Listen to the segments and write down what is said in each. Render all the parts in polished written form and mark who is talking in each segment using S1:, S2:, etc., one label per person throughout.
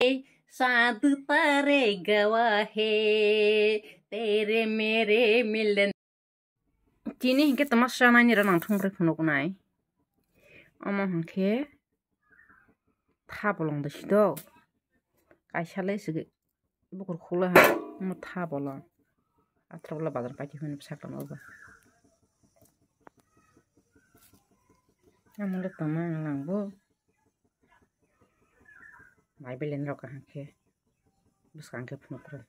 S1: साथ तारे गवाह है तेरे मेरे मिलन Tini hingke tamasya nani ranang thongre phunok nai. Ama hingke thabolong da sido. Kaisa le sigi bukur khula ha ama thabolong. Atrabla bazar paiti hune saklam oba. Amule tamang langbo. Mai belen roka hingke. Buskangke phunok re.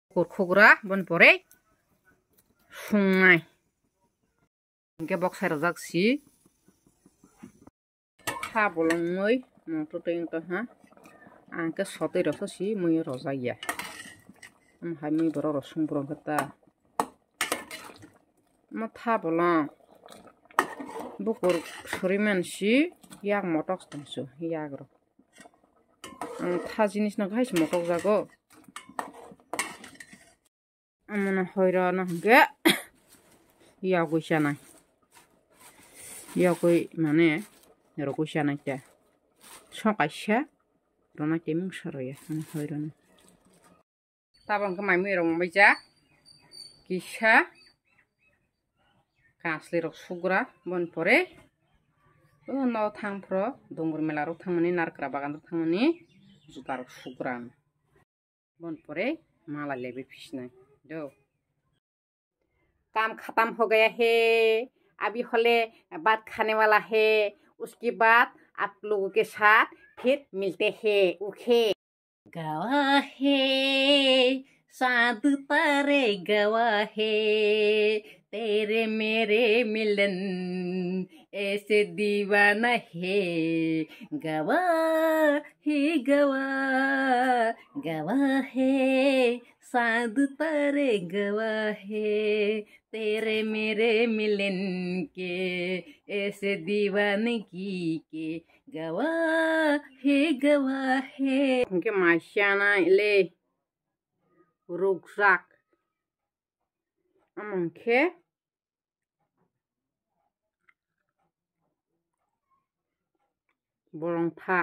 S1: Bukur khogra bon pore. Sungai. Hingke boksai rajak si. Thabolong moi moto teng to ha. Angke sote rasa si moi rosa ya. Hai moi boro rosung burung kata. Ma thabolong. Bukur suriman si yak motok stangsu yak ro. Tha jinis na gais motok jago. Amana hoira na hingke. Yak goisya nai. Yak goi mane Rokusya naikta. Sokasya. Rona kemung saroya. Ani hoirona. Tabang kemai mui rong baja. Kisha. Kasli rok sugra. Bon pore. No thang pro. Dongur mela rok thangmani. Narkra bagan rok thangmani. Juta rok sugra. Bon pore. Mala lebe fishnai. Do. काम खत्म हो गया है अभी होले बात खाने वाला है उसके बाद आप लोगों के साथ फिर मिलते हैं ओके गवाह है साथ तारे गवाह है तेरे मेरे मिलन ऐसे दीवाना है गवाह है साथ तारे गवाह है तेरे मेरे मिलन के ऐसे दीवानगी के गवाह है उनके माशाना ले रुकसाक अमंखे बोलंग था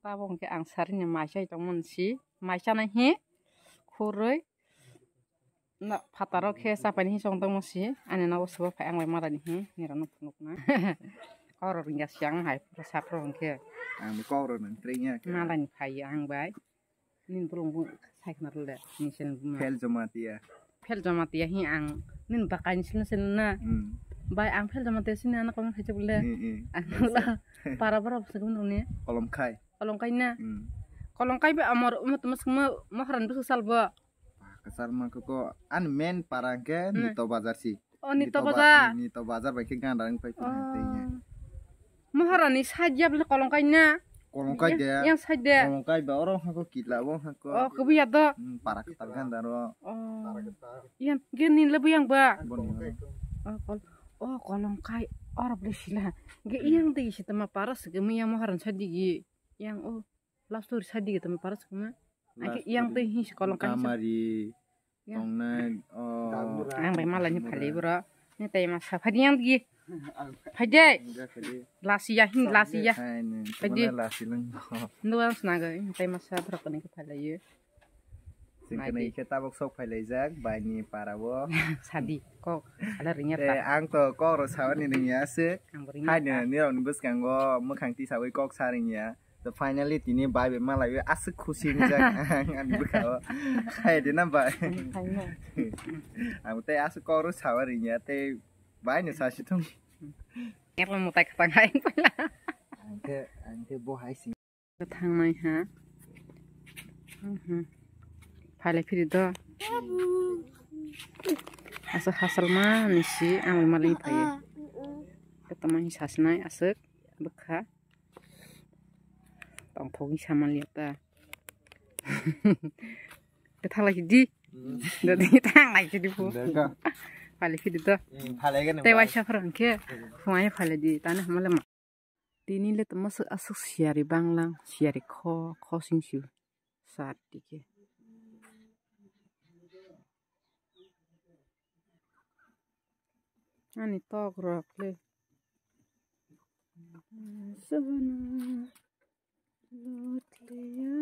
S1: Tabong ke angsarnya masya itu munsi masya nahi kuroi na pataro ke sapa nih song tong munsi ane na usbo pa ang lemara nih nirano punuk na koro ringa siang hai sapro ke
S2: ang koro nang trinya
S1: nala ni pai ang bai nin tulung bu sai knar le ni sen fel jamatia hi ang nin bakai ni sen na bai ang fel jamatia sin anak kong haje bule ang la para segun ne kolong kai be amor umat semua mahran bu salba
S2: kasar ma ko an men parangke nito bazar si
S1: oh nito
S2: bazar baik gandang pai
S1: maharani sajab le kolong kai dia yang sajab
S2: kolong kai ba orang hako kitla wong hako
S1: oh kebiya do
S2: para ketar gandaro
S1: yang genin lebu yang ba oh kolong kai orang beli sila ge yang di situ ma paras gemi yang maharan sadigi yang oh last story sadigi tama paras gemi yang teh kolong kai
S2: kamari ongna
S1: ang bai malani phali bro ni tai ma safari yang di phajai lasiya phajai nuang snaga tai ma sa bro kani phalaye
S2: singkene kita bok sok phailajak baini parawo
S1: sadi kok ala rinya
S2: ang to kok ro sawani rinya se haina ni ron buskango mokhang ti sawi kok sarinya the finally tini bai be malai asuk khusi ni jak an bukao hai de na bai ang te asuk kok ro sawarinya te bai ni sa situng
S1: em là một tay khang hai
S2: anh te bo hai sing
S1: thang này ha phải lại phi đó asal hasal mah nisi ang malai pai ketemu sasnai asuk bekha tong thong sama lihat ta ketang lagi di dari tang lagi di bu Pale fi dito. Tewa syafran ke. Fumanya pale di tanah malam. Tini le temas asuk siari banglang, siari ko singsu. Saat dike. Ani tok rokle. Sana lotliya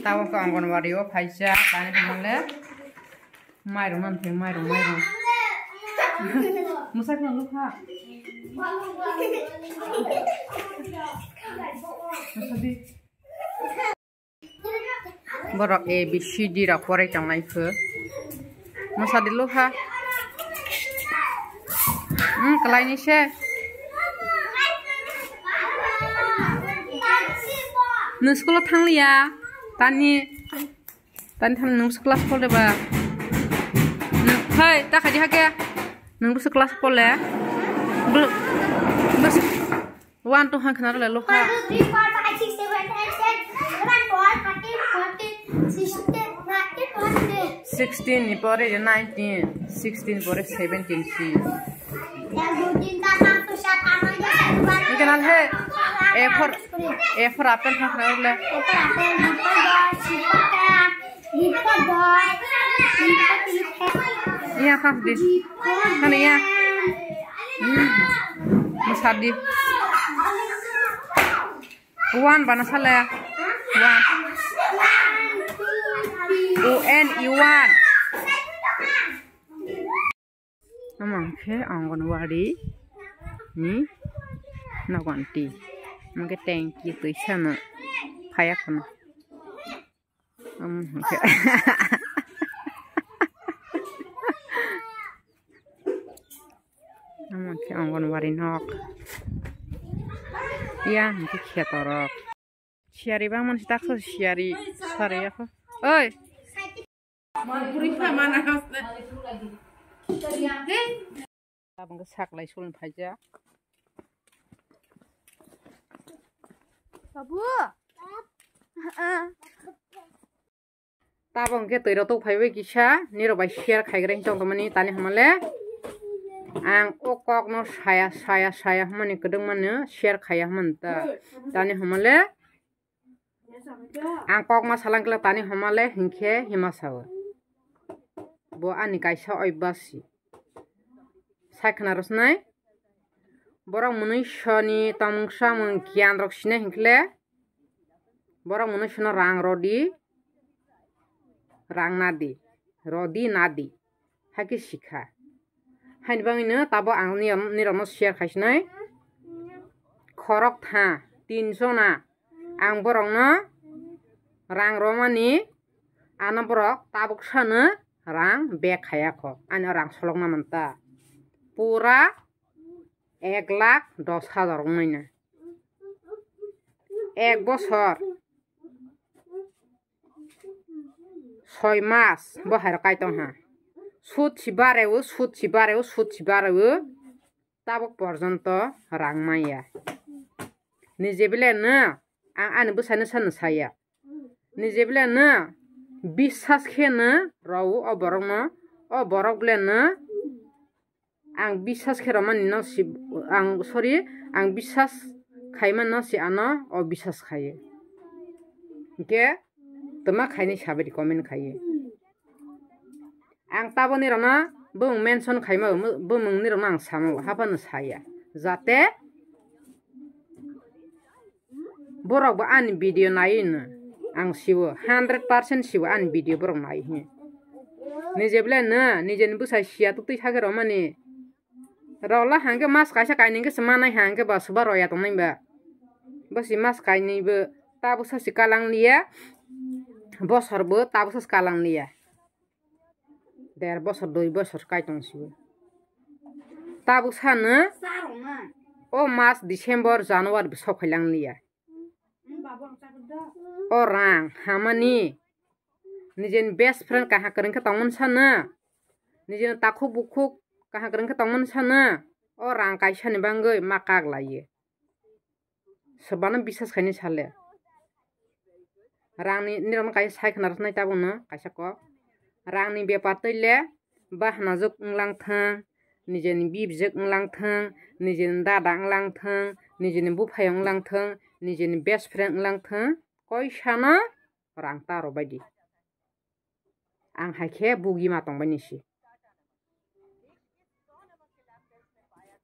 S1: tahu ke Anggawani paisa tani pemale mairu nanti mairu musak nang lupa musadi borok A B C D ra korek yang lain ke musadi lupa kelai ni se nung sekolah thang liya tani thang nung sekolah sekolah ba hai tak kaji hake nung sekolah sekolah bus 1 2 hang kenar lalu ha
S3: 1 2 3 4 5 6 7 8 9 10 11 12 13 14
S1: 16 ni pore 19 16 pore 17 si kenal he A for apple ha kenar le iya kaf dis kan iya musadi One bana salah one UN Iwan amang ke Anggawani ni naganti mungkin tangki tu sana kayak mana okay. amang ke Anggawani nok iya mungkin kia torok siari bang man tak so siari sare apa oi mana abang ke saklai sulun paja babu tabang ke toiro to phaiwe kisa niro bai share khaigreng jong tomani tani hamale ang okok no saya hamani kedeng mane share khaya manta tani hamale ang kok masalang kela tani hamale hingke himasawa bo ani kaisa oibasi saikna rosnai borang munishani tamungsa mun kian roksine hinkle borang munishana rang rodi rang nadi rodi nadi haki sikha hain bangino tabo ang nirano share khaisnai khorok tha 300 na ang borong no rang romani ana borok tabuk sana rang bek khaya kho ana rang solong na manta pura 1,10,000 মহিনা 1 বছর 6 মাস বহার কাইতং হা সুদ ছিবারেও তাবক পর্যন্ত রাং মাইয়া নিজে বিলে না আং আনি বসানো সানো সাইয়া নিজে বিলে না বিশ্বাস খেয়ে রাও অবরক বিলে না ang bisas kheraman no si ang sorry ang bisas khaiman no si ana o bisas khaye ke toma khaini sabedi comment khaye ang taboni rana bung mention khaima bung ni rana ang samu hapan saya jate borok ba an video nain ang siwo 100% siwo an video borok nai he nije bla na nije ni busa sia tu thage romani Rola hangke mas kaisa kainin ke semana hangke ba suba roya tonai ba basi mas kaini be tabu sa sikalang lia bosor be tabu sa sikalang lia der bosor 2 bosor kaitong sibe tabu sa na o mas December January be sokhailang lia o rang hamani nijen best friend kaha kering ke tongmon sana nijen takuk bukuk kaha kereng ke tongmon sana orang kaisa ni banggai makak laye sebana bisas khaini sale rang ni niram kai sai khnar nai tabu na kaisa ko rang ni bepar tele bah najuk nglang thang nijen bibjek nglang thang nijen dada nglang thang nijen bufayong nglang thang निजेनि best friend लांथों कैसानो रां तारो बायदि आं हायखे बुगि मातंबाय निसि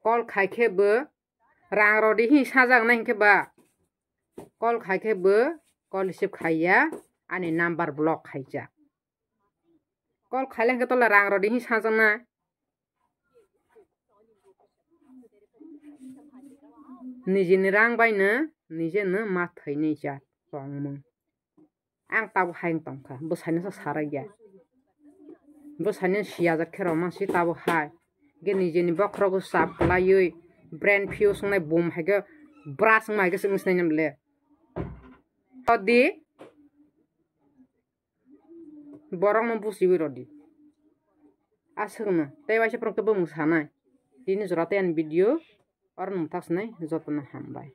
S1: कल खायखेबो रां रदि हिसा जागना हिंखेबा कल खायखेबो कल हिसेब खाया आनि नाम्बार ब्लक खायजा कल खायलेंखे तोला रां रदि हिसा जागना निजेनि रां बायनो निजेनो माथैनि जा दंमोन आं ताबो हायं तंखा बोसायनो सारा गया बोसायनो सियाजात खेराव मानसि ताबो हाय गे निजेनि बख्रबो साप्लायै ब्रेन फिउ संनाय बुम हायगे ब्रास मायगे सिंसनाय नमले अदि बरं न बुसिबो रदि आसगनो तैवाइसे प्रक्तबो मुसानाय दिनि जराते आन भिडियो और नमथासनाय जतन हामबाय